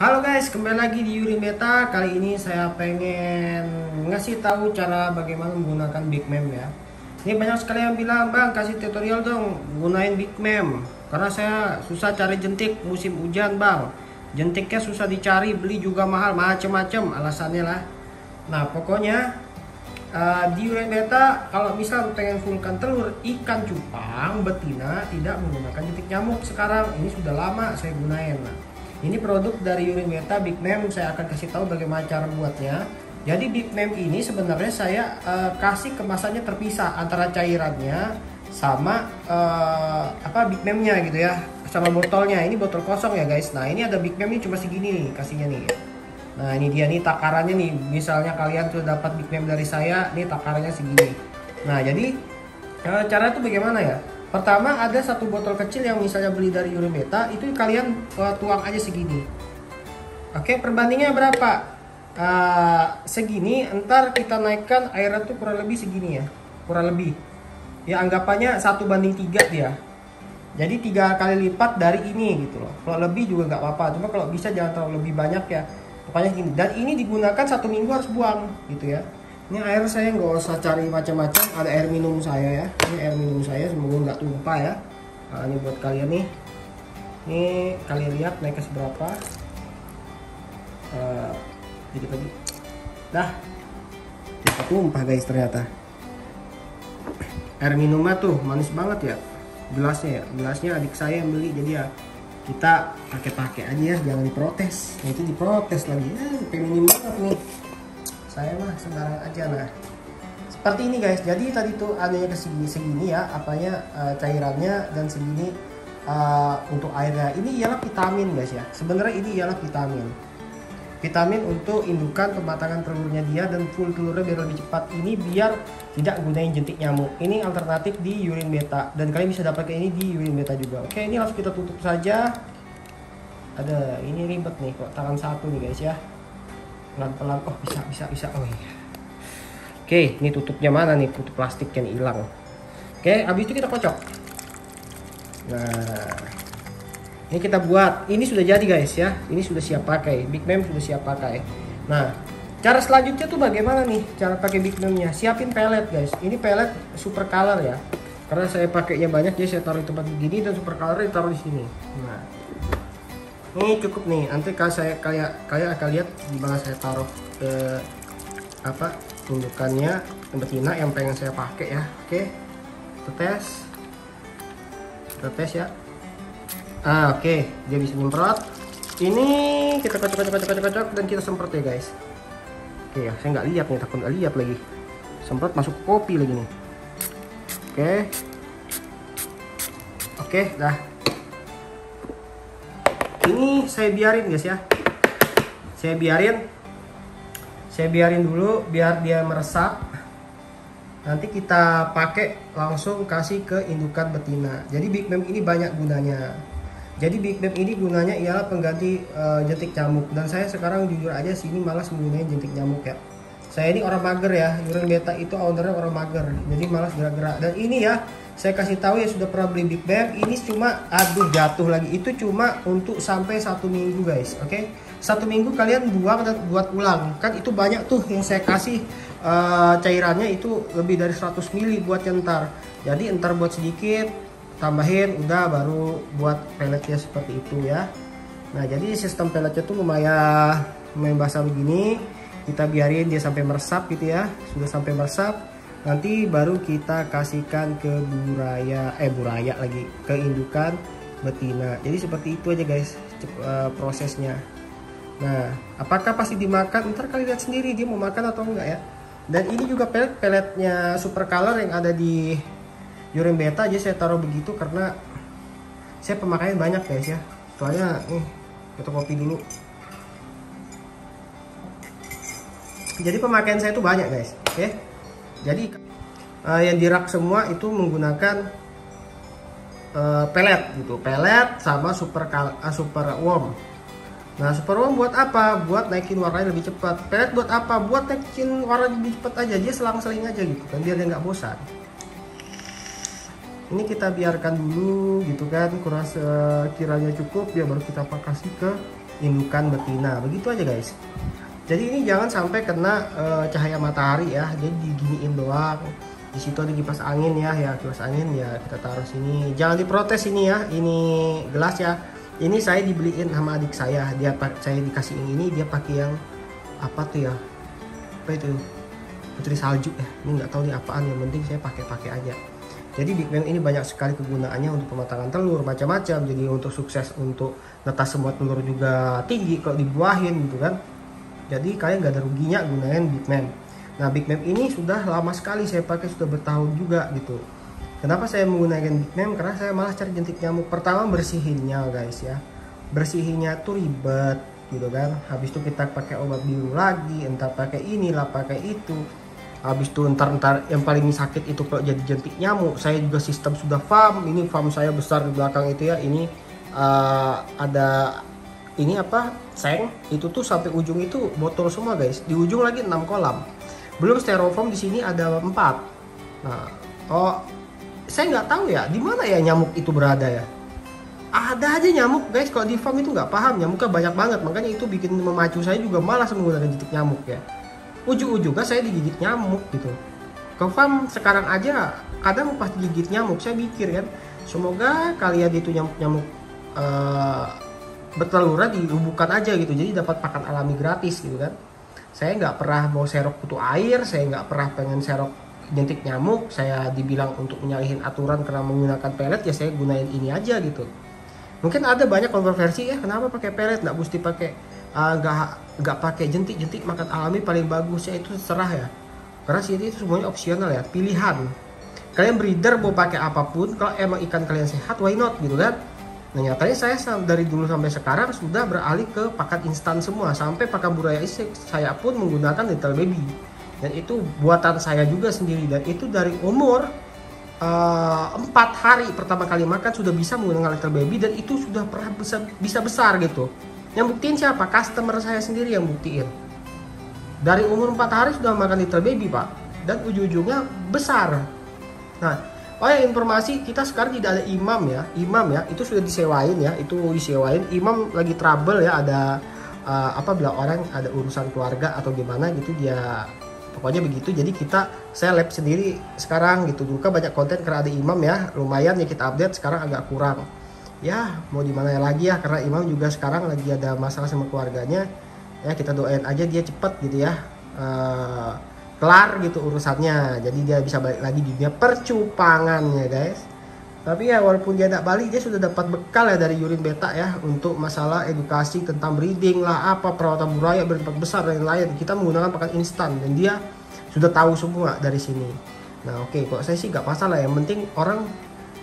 Halo guys, kembali lagi di Yuri Beta. Kali ini saya pengen ngasih tahu cara bagaimana menggunakan Big Mem ya. Ini banyak sekali yang bilang, "Bang, kasih tutorial dong gunain Big Mem." Karena saya susah cari jentik musim hujan, Bang. Jentiknya susah dicari, beli juga mahal, macem-macem alasannya lah. Nah, pokoknya di Yuri Beta kalau misal pengen fullkan telur ikan cupang betina tidak menggunakan jentik nyamuk sekarang. Ini sudah lama saya gunain. Nah, ini produk dari Yuri Beta Big Mem, saya akan kasih tahu bagaimana cara buatnya. Jadi Big Mem ini sebenarnya saya kasih kemasannya terpisah antara cairannya sama Big Memnya gitu ya, sama botolnya. Ini botol kosong ya guys. Nah, ini ada Big Mem ini cuma segini nih kasihnya nih. Nah, ini dia nih takarannya nih. Misalnya kalian sudah dapat Big Mem dari saya, nih takarannya segini. Nah, jadi cara itu bagaimana ya? Pertama, ada satu botol kecil yang misalnya beli dari Yuri Beta, itu kalian tuang aja segini. Oke, perbandingannya berapa? Segini, ntar kita naikkan airnya tuh kurang lebih segini ya, kurang lebih. Ya anggapannya 1:3 dia. Jadi 3 kali lipat dari ini gitu loh. Kalau lebih juga nggak apa-apa, cuma kalau bisa jangan terlalu lebih banyak ya. Pokoknya gini. Dan ini digunakan 1 minggu harus buang gitu ya. Ini air saya nggak usah cari macam-macam, ada air minum saya ya. Ini air minum saya, semoga nggak tumpah ya. Nah, ini buat kalian nih. Ini kalian lihat naiknya seberapa? Dikit lagi. Dah, tidak tumpah guys ternyata. Air minumnya tuh manis banget ya. Gelasnya ya, gelasnya adik saya yang beli, jadi ya kita pakai aja ya, jangan diprotes. Nah, itu diprotes lagi. Minim banget nih. Saya mah sembarang aja. Nah, seperti ini guys. Jadi tadi tuh adanya segini ya, cairannya, dan segini untuk airnya. Ini ialah vitamin guys ya. Sebenarnya ini ialah vitamin untuk indukan pematangan telurnya dia, dan full telurnya biar lebih cepat. Ini biar tidak gunain jentik nyamuk. Ini alternatif di Yuri Beta, dan kalian bisa dapatkan ini di Yuri Beta juga. Oke, ini langsung kita tutup saja. Ada ini ribet nih kok, tangan satu nih guys ya. Pelan-pelan. Oh, bisa. Oh iya. Oke, ini tutupnya mana nih? Tutup plastiknya nih hilang. Oke, habis itu kita kocok. Nah, ini kita buat. Ini sudah jadi guys ya. Ini sudah siap pakai. Big Mem sudah siap pakai. Nah, cara selanjutnya tuh bagaimana nih? Cara pakai Big Memnya? Siapin pelet guys. Ini pelet super color ya. Karena saya pakainya banyak, jadi saya taruh di tempat begini, dan super color ditaruh di sini. Nah, ini cukup nih. Nanti kalau kalian akan lihat di mana saya taruh indukannya betina yang pengen saya pakai ya. Oke, kita tes ya. Oke, dia bisa nyemprot. Ini kita kocok dan kita semprot ya guys. Oke ya, saya nggak lihat nih, takut nggak lihat lagi. Semprot masuk kopi lagi nih. Oke, dah. Ini saya biarin guys ya. Saya biarin dulu biar dia meresap. Nanti kita pakai langsung kasih ke indukan betina. Jadi Big Mem ini banyak gunanya. Jadi Big Mem ini gunanya ialah pengganti jentik nyamuk. Dan saya sekarang jujur aja sini malas menggunakan jentik nyamuk ya. Saya ini orang mager ya. Yuri Beta itu ownernya orang mager. Jadi malas gerak-gerak. Dan ini ya, saya kasih tahu ya, sudah pernah beli Big Mem. Ini cuma, jatuh lagi. Itu cuma untuk sampai 1 minggu guys. Oke, 1 minggu kalian buang dan buat ulang. Kan itu banyak tuh yang saya kasih cairannya itu lebih dari 100 ml buat ntar. Jadi ntar buat sedikit, tambahin, udah baru buat peletnya seperti itu ya. Nah, jadi sistem peletnya tuh lumayan basah begini. Kita biarin dia sampai meresap gitu ya. Sudah sampai meresap, nanti baru kita kasihkan ke buraya lagi, ke indukan betina. Jadi seperti itu aja guys prosesnya. Nah, apakah pasti dimakan? Ntar kalian lihat sendiri dia mau makan atau enggak ya. Dan ini juga peletnya super color yang ada di Yuri Beta aja saya taruh begitu karena saya pemakaian banyak guys ya. Soalnya kita kopi dulu. Jadi pemakaian saya itu banyak guys. Oke. Jadi yang di rak semua itu menggunakan pelet gitu. Pelet sama super worm. Nah, super worm buat apa? Buat naikin warnanya lebih cepat. Pelet buat apa? Buat naikin warna lebih cepat aja. Dia selang-seling aja gitu kan, biar dia nggak bosan. Ini kita biarkan dulu gitu kan, kurang sekiranya cukup ya, baru kita kasih ke indukan betina. Begitu aja guys. Jadi ini jangan sampai kena cahaya matahari ya, jadi diginiin doang. Di situ ada kipas angin ya, kipas angin ya kita taruh sini. Jangan diprotes ini ya, ini gelas ya. Ini saya dibeliin sama adik saya, saya dikasih yang ini, dia pakai yang apa tuh ya? Apa itu? Putri salju ya. Ini nggak tahu nih apaan, yang penting saya pakai aja. Jadi Big Mem ini banyak sekali kegunaannya untuk pematangan telur macam-macam. Jadi untuk sukses untuk netas semua telur juga tinggi kalau dibuahin gitu kan. Jadi kalian nggak ada ruginya gunain Big Mem. Nah Big Mem ini sudah lama sekali saya pakai, sudah bertahun juga gitu. Kenapa saya menggunakan Big Mem? Karena saya malah cari jentik nyamuk. Pertama bersihinnya guys ya. Bersihinnya tuh ribet gitu kan. Habis itu kita pakai obat biru lagi, entah pakai inilah pakai itu. Habis itu ntar yang paling sakit itu kalau jadi jentik nyamuk. Saya juga sistem sudah farm. Ini farm saya besar di belakang itu ya. Ini ada ini apa? Seng. Itu tuh sampai ujung itu botol semua guys. Di ujung lagi 6 kolam. Belum styrofoam di sini ada 4. Nah, saya nggak tahu ya di mana ya nyamuk itu berada ya. Ada aja nyamuk guys, kalau di farm itu nggak paham, nyamuknya banyak banget, makanya itu bikin memacu saya juga malas menggunakan jentik nyamuk ya. Ujung-ujungnya saya digigit nyamuk gitu. Ke farm sekarang aja kadang pas digigit nyamuk, saya mikir kan, semoga kalian itu nyamuk-nyamuk bertelurnya dilubuhkan aja gitu, jadi dapat pakan alami gratis gitu kan. Saya nggak pernah mau serok kutu air, saya nggak pernah pengen serok jentik nyamuk. Saya dibilang untuk menyalahin aturan karena menggunakan pelet, ya saya gunain ini aja gitu. Mungkin ada banyak kontroversi ya, kenapa pakai pelet, nggak mesti pakai nggak pakai jentik makan alami paling bagus ya, itu terserah ya. Karena sini itu semuanya opsional ya, pilihan. Kalian breeder mau pakai apapun, kalau emang ikan kalian sehat, why not gitu kan. Nah nyatanya saya dari dulu sampai sekarang sudah beralih ke pakan instan semua. Sampai pakan buraya saya pun menggunakan Little Baby. Dan itu buatan saya juga sendiri. Dan itu dari umur 4 hari pertama kali makan sudah bisa menggunakan Little Baby. Dan itu sudah pernah bisa besar gitu. Yang buktiin siapa? Customer saya sendiri yang buktiin. Dari umur 4 hari sudah makan Little Baby pak. Dan ujung-ujungnya besar. Nah informasi kita sekarang tidak ada imam ya, itu sudah disewain ya, imam lagi trouble ya, ada bila orang ada urusan keluarga atau gimana gitu, dia pokoknya begitu. Jadi saya lab sendiri sekarang gitu, juga banyak konten karena ada imam ya, lumayan ya kita update. Sekarang agak kurang ya, mau dimana lagi ya, karena imam juga sekarang lagi ada masalah sama keluarganya ya. Kita doain aja dia cepet gitu ya, kelar gitu urusannya, jadi dia bisa balik lagi di dunia percupangan ya guys. Tapi ya walaupun dia tidak balik, dia sudah dapat bekal ya dari Yurin Beta ya, untuk masalah edukasi tentang breeding lah, apa perawatan buraya bertempat besar dan lain-lain. Kita menggunakan pakan instan dan dia sudah tahu semua dari sini. Nah oke, kok saya sih nggak masalah, yang penting orang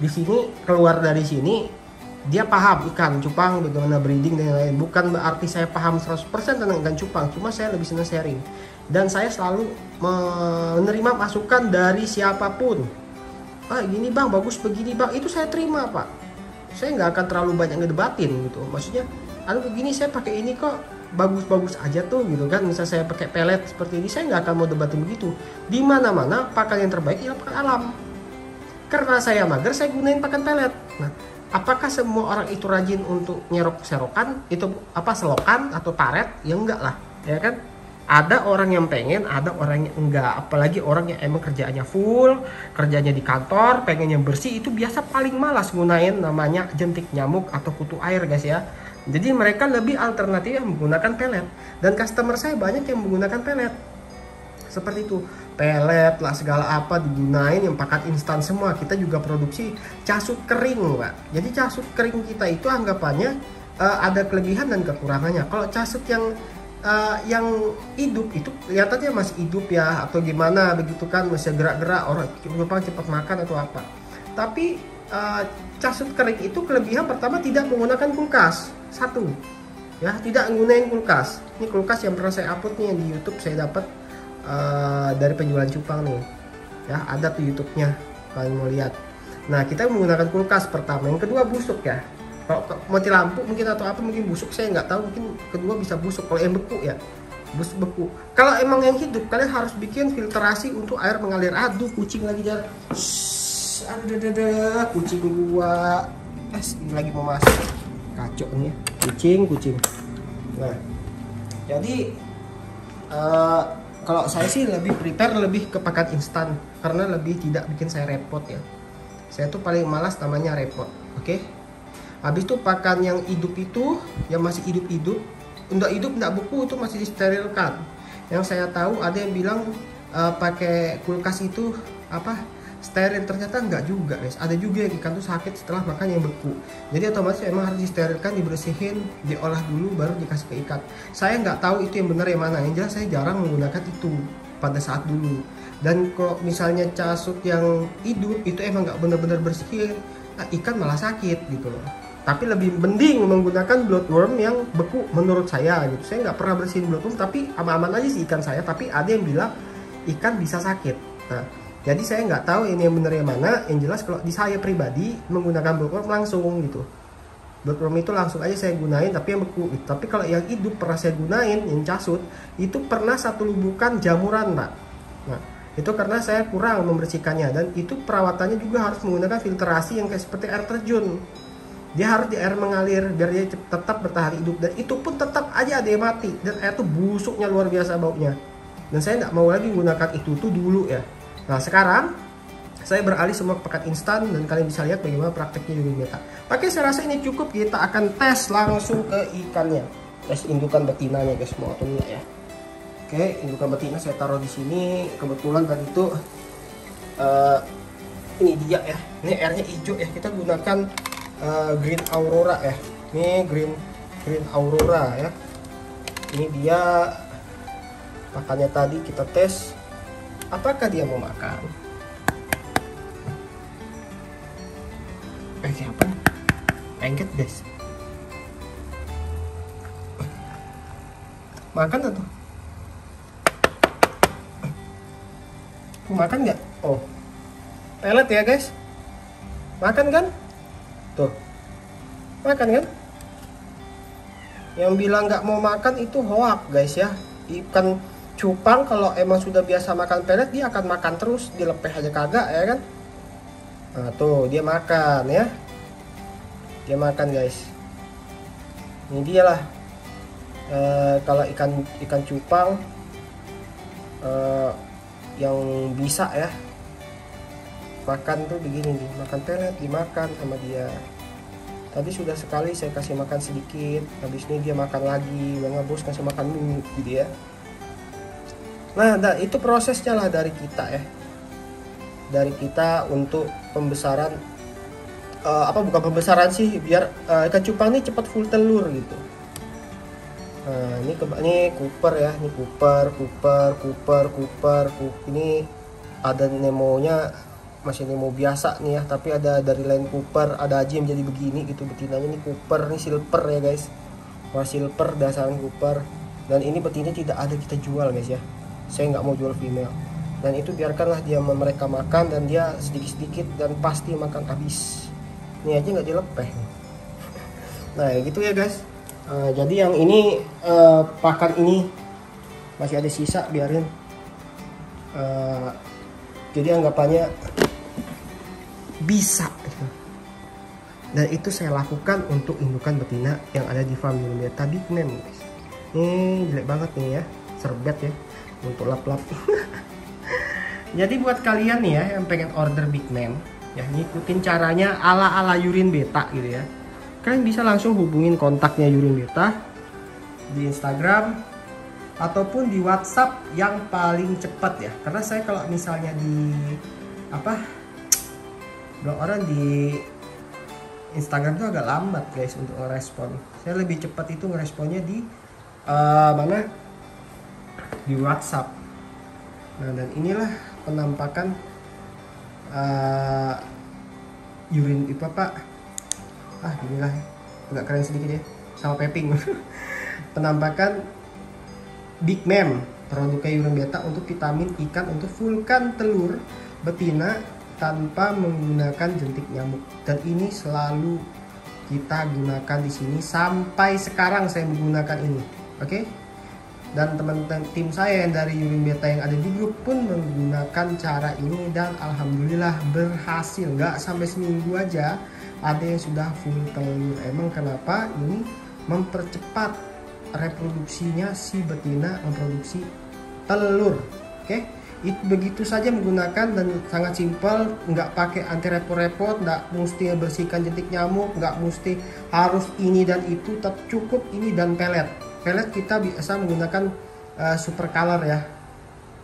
di sini keluar dari sini dia paham ikan cupang bagaimana breeding dan lain-lain. Bukan berarti saya paham 100% tentang ikan cupang, cuma saya lebih senang sharing. Dan saya selalu menerima masukan dari siapapun. Gini bang, bagus begini bang, itu saya terima pak. Saya nggak akan terlalu banyak ngedebatin gitu. Maksudnya, begini saya pakai ini kok bagus-bagus aja tuh gitu kan. Misal saya pakai pelet seperti ini, saya nggak akan mau debatin begitu. Di mana-mana pakan yang terbaik ialah pakan alam. Karena saya mager, saya gunain pakan pelet. Nah, apakah semua orang itu rajin untuk nyerok serokan, itu selokan atau paret? Ya enggak lah, ya kan? Ada orang yang pengen, ada orang yang enggak. Apalagi orang yang emang kerjaannya full, kerjanya di kantor, pengen yang bersih, itu biasa paling malas gunain namanya jentik nyamuk atau kutu air guys ya. Jadi mereka lebih alternatif menggunakan pelet. Dan customer saya banyak yang menggunakan pelet. Seperti itu, pelet lah segala apa digunain, yang pakan instan semua. Kita juga produksi casut kering pak. Jadi casut kering kita itu anggapannya ada kelebihan dan kekurangannya. Kalau casut yang hidup itu kelihatannya masih hidup ya, atau gimana begitu kan, masih gerak-gerak, orang cepat makan atau apa. Tapi casut kering itu kelebihan pertama tidak menggunakan kulkas. Satu ya, tidak menggunakan kulkas. Ini kulkas yang pernah saya upload nih yang di YouTube, saya dapat dari penjualan cupang nih ya, ada tuh YouTube-nya kalian mau lihat. Nah kita menggunakan kulkas pertama. Yang kedua busuk ya, kalau mati lampu mungkin atau apa mungkin busuk, saya nggak tahu, mungkin kedua bisa busuk. Kalau yang beku ya beku. Kalau emang yang hidup, kalian harus bikin filtrasi untuk air mengalir. Aduh kucing lagi jalan. Aduh kucing gua ini lagi mau masuk, kacau nih ya. kucing Nah, jadi kalau saya sih lebih prepare lebih ke pakan instan karena lebih tidak bikin saya repot ya. Saya tuh paling malas namanya repot. Oke. Habis itu pakan yang hidup itu, yang masih hidup-hidup, enggak beku itu masih disterilkan. Yang saya tahu ada yang bilang pakai kulkas itu steril, ternyata enggak juga guys. Ada juga yang ikan tuh sakit setelah makan yang beku. Jadi otomatis emang harus disterilkan, dibersihin, diolah dulu baru dikasih ke ikan. Saya nggak tahu itu yang benar yang mana. Yang jelas saya jarang menggunakan itu pada saat dulu. Dan kalau misalnya casut yang hidup itu emang nggak benar-benar bersihin, ikan malah sakit gitu loh. Tapi lebih mending menggunakan bloodworm yang beku menurut saya gitu. Saya nggak pernah bersihin bloodworm tapi aman-aman aja sih ikan saya. Tapi ada yang bilang ikan bisa sakit. Nah, jadi saya nggak tahu ini yang benar yang mana. Yang jelas kalau di saya pribadi menggunakan bloodworm langsung gitu. Bloodworm itu langsung aja saya gunain tapi yang beku gitu. Tapi kalau yang hidup pernah saya gunain yang casut itu pernah satu lubukan jamuran Pak. Nah, itu karena saya kurang membersihkannya dan itu perawatannya juga harus menggunakan filtrasi yang kayak seperti air terjun. Dia harus di air mengalir biar dia tetap bertahan hidup dan itu pun tetap aja ada yang mati dan air tuh busuknya luar biasa baunya. Dan saya nggak mau lagi menggunakan itu tuh dulu ya. Nah sekarang saya beralih semua ke pakan instan dan kalian bisa lihat bagaimana prakteknya Yurin Beta. Oke, saya rasa ini cukup, kita akan tes langsung ke ikannya. Tes indukan betinanya guys, mau atau enggak ya. Oke, indukan betina saya taruh di sini. Kebetulan tadi itu ini dia ya. Ini airnya hijau ya. Kita gunakan Green Aurora ya. Ini Green Aurora ya. Ini dia makannya tadi, kita tes apakah dia mau makan. Siapa? Engket guys. Makan atau? Makan nggak? Oh, pelet ya guys. Makan kan? Tuh, makan kan? Yang bilang nggak mau makan itu hoak guys ya. Ikan cupang kalau emang sudah biasa makan pelet dia akan makan terus, dilepeh aja kagak ya kan? Nah tuh dia makan ya. Dia makan guys. Ini dia lah. Kalau ikan cupang yang bisa ya makan tuh begini nih, makan pelet dimakan sama dia. Tadi sudah sekali saya kasih makan sedikit, habis ini dia makan lagi, bang bos kasih makan dulu gitu ya. Nah itu prosesnya lah dari kita ya, dari kita untuk pembesaran bukan pembesaran sih, biar ikan cupang ini cepat full telur gitu. Nah ini Cooper ya, ini Cooper. Ini ada Nemonya, masih Nemo biasa nih ya, tapi ada dari lain Cooper, ada aja yang jadi begini gitu betinanya. Ini Cooper, ini silver ya guys, warna silver dasaran Cooper. Dan ini betina tidak ada kita jual guys ya, saya nggak mau jual female. Dan itu biarkanlah dia mereka makan dan dia sedikit-sedikit dan pasti makan habis. Ini aja nggak dilepeh. Nah gitu ya guys. Jadi yang ini pakan ini masih ada sisa, biarin. Jadi anggapannya bisa. Dan itu saya lakukan untuk indukan betina yang ada di farm Yurin Beta Big Mem guys. Ini jelek banget nih ya, serbet ya untuk lap-lap. Jadi buat kalian nih ya yang pengen order Big Mem ya, ngikutin caranya ala Yurin Beta gitu ya, kalian bisa langsung hubungin kontaknya Yurin Beta di Instagram ataupun di WhatsApp yang paling cepat ya. Karena saya kalau misalnya di orang di Instagram itu agak lambat guys untuk ngerespon. Saya lebih cepat itu ngeresponnya di di WhatsApp. Nah dan inilah penampakan Yurin itu pak. Inilah agak keren sedikit ya, sama peping. Penampakan Big Mem produknya Yurin Beta untuk vitamin ikan untuk fullkan telur betina tanpa menggunakan jentik nyamuk. Dan ini selalu kita gunakan di sini sampai sekarang saya menggunakan ini. Oke? Dan teman-teman tim saya yang dari Yurin Beta yang ada di grup pun menggunakan cara ini dan alhamdulillah berhasil. Nggak sampai seminggu aja ada yang sudah full telur. Emang kenapa? Ini mempercepat reproduksinya si betina memproduksi telur. Oke, itu begitu saja menggunakan dan sangat simpel, nggak pakai anti repot-repot, nggak mesti bersihkan jentik nyamuk, nggak mesti harus ini dan itu, tetap cukup ini dan pelet. Pelet kita biasa menggunakan super color ya.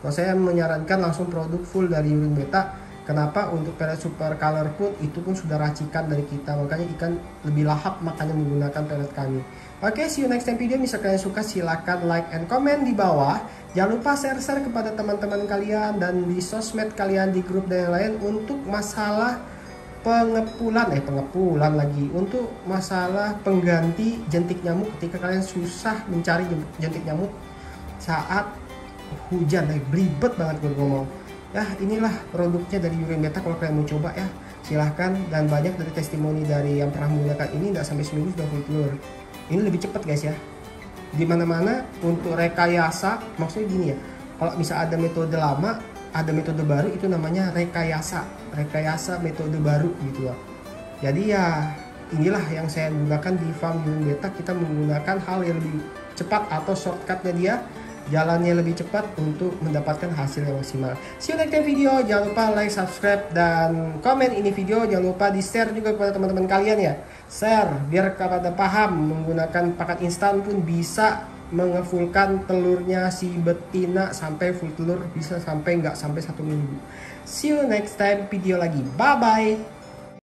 Kalau saya menyarankan langsung produk full dari Urine Beta. Kenapa? Untuk pelet super color pun itu pun sudah racikan dari kita, makanya ikan lebih lahap makanya menggunakan pelet kami. Oke, see you next time video. Misal kalian suka silahkan like and comment di bawah. Jangan lupa share-share kepada teman-teman kalian dan di sosmed kalian, di grup dan yang lain untuk masalah pengepulan lagi, untuk masalah pengganti jentik nyamuk ketika kalian susah mencari jentik nyamuk saat hujan. Belibet banget gue ngomong. Ya, inilah produknya dari Urine Beta. Kalau kalian mau coba ya silahkan, dan banyak dari testimoni dari yang pernah menggunakan ini nggak sampai seminggu sudah full telur. Ini lebih cepat guys ya. Dimana-mana untuk rekayasa, maksudnya gini ya, kalau misal ada metode lama, ada metode baru, itu namanya rekayasa metode baru gitu loh. Jadi ya inilah yang saya gunakan di farm Urine Beta. Kita menggunakan hal yang lebih cepat atau shortcutnya dia, jalannya lebih cepat untuk mendapatkan hasil yang maksimal. See you next video. Jangan lupa like, subscribe, dan komen ini video. Jangan lupa di share juga kepada teman-teman kalian ya. Share biar pada paham menggunakan pakan instan pun bisa mengefulkan telurnya si betina sampai full telur, bisa sampai nggak sampai 1 minggu. See you next time video lagi. Bye bye.